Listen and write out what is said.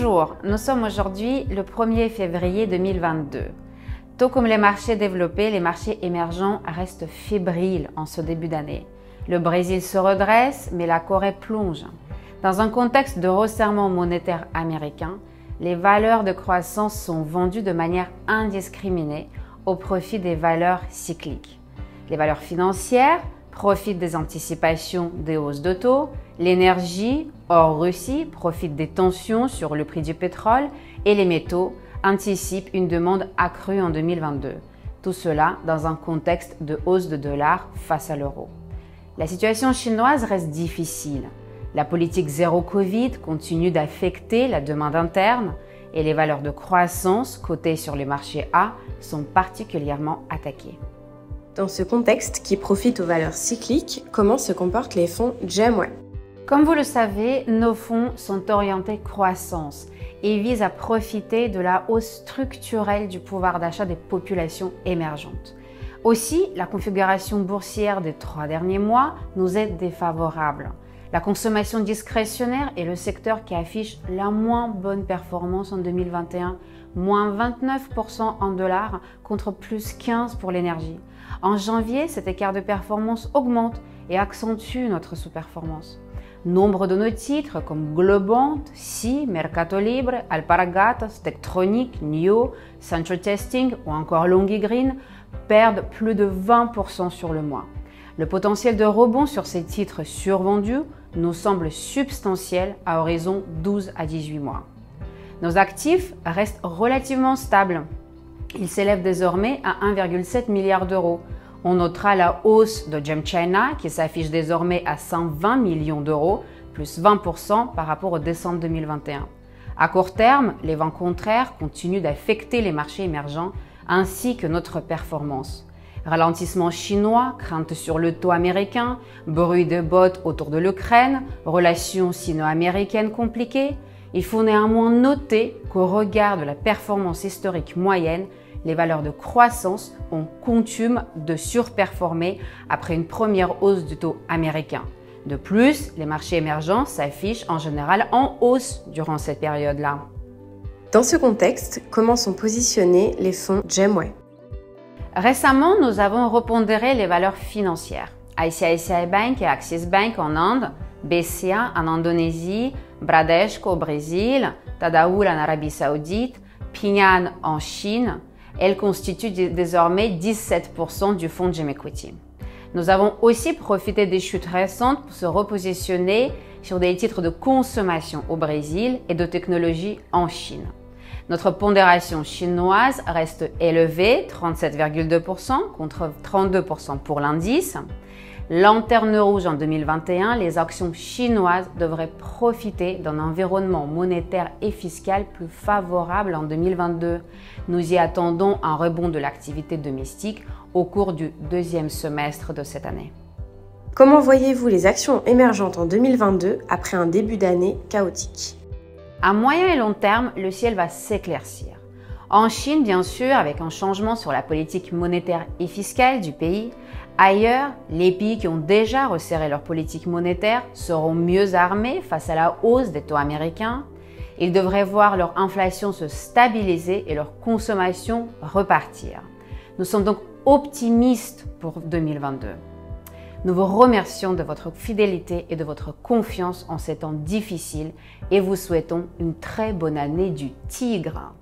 Bonjour, nous sommes aujourd'hui le 1er février 2022. Tout comme les marchés développés, les marchés émergents restent fébriles en ce début d'année. Le Brésil se redresse, mais la Corée plonge. Dans un contexte de resserrement monétaire américain, les valeurs de croissance sont vendues de manière indiscriminée au profit des valeurs cycliques. Les valeurs financières profitent des anticipations des hausses de taux, l'énergie, hors Russie, profite des tensions sur le prix du pétrole et les métaux anticipent une demande accrue en 2022. Tout cela dans un contexte de hausse de dollar face à l'euro. La situation chinoise reste difficile. La politique zéro Covid continue d'affecter la demande interne et les valeurs de croissance cotées sur les marchés A sont particulièrement attaquées. Dans ce contexte qui profite aux valeurs cycliques, comment se comportent les fonds GEM-Web? Comme vous le savez, nos fonds sont orientés croissance et visent à profiter de la hausse structurelle du pouvoir d'achat des populations émergentes. Aussi, la configuration boursière des 3 derniers mois nous est défavorable. La consommation discrétionnaire est le secteur qui affiche la moins bonne performance en 2021, moins 29% en dollars contre plus 15% pour l'énergie. En janvier, cet écart de performance augmente et accentue notre sous-performance. Nombre de nos titres comme Globant, SI, Mercado Libre, Alpargatas, Tektronix, NIO, Central Testing ou encore Longigreen perdent plus de 20% sur le mois. Le potentiel de rebond sur ces titres survendus nous semble substantiel à horizon 12 à 18 mois. Nos actifs restent relativement stables. Ils s'élèvent désormais à 1,7 milliard d'euros. On notera la hausse de GEM China qui s'affiche désormais à 120 millions d'euros, plus 20% par rapport au décembre 2021. À court terme, les vents contraires continuent d'affecter les marchés émergents ainsi que notre performance. Ralentissement chinois, crainte sur le taux américain, bruit de bottes autour de l'Ukraine, relations sino-américaines compliquées. Il faut néanmoins noter qu'au regard de la performance historique moyenne, les valeurs de croissance ont coutume de surperformer après une première hausse du taux américain. De plus, les marchés émergents s'affichent en général en hausse durant cette période-là. Dans ce contexte, comment sont positionnés les fonds GEM-Web? Récemment, nous avons repondéré les valeurs financières. ICICI Bank et Axis Bank en Inde, BCA en Indonésie, Bradesco au Brésil, Tadawul en Arabie Saoudite, Ping An en Chine. Elles constituent désormais 17% du fonds GEM Equity. Nous avons aussi profité des chutes récentes pour se repositionner sur des titres de consommation au Brésil et de technologie en Chine. Notre pondération chinoise reste élevée, 37,2% contre 32% pour l'indice. Lanterne rouge en 2021, les actions chinoises devraient profiter d'un environnement monétaire et fiscal plus favorable en 2022. Nous y attendons un rebond de l'activité domestique au cours du deuxième semestre de cette année. Comment voyez-vous les actions émergentes en 2022 après un début d'année chaotique? À moyen et long terme, le ciel va s'éclaircir. En Chine, bien sûr, avec un changement sur la politique monétaire et fiscale du pays. Ailleurs, les pays qui ont déjà resserré leur politique monétaire seront mieux armés face à la hausse des taux américains. Ils devraient voir leur inflation se stabiliser et leur consommation repartir. Nous sommes donc optimistes pour 2022. Nous vous remercions de votre fidélité et de votre confiance en ces temps difficiles et vous souhaitons une très bonne année du tigre.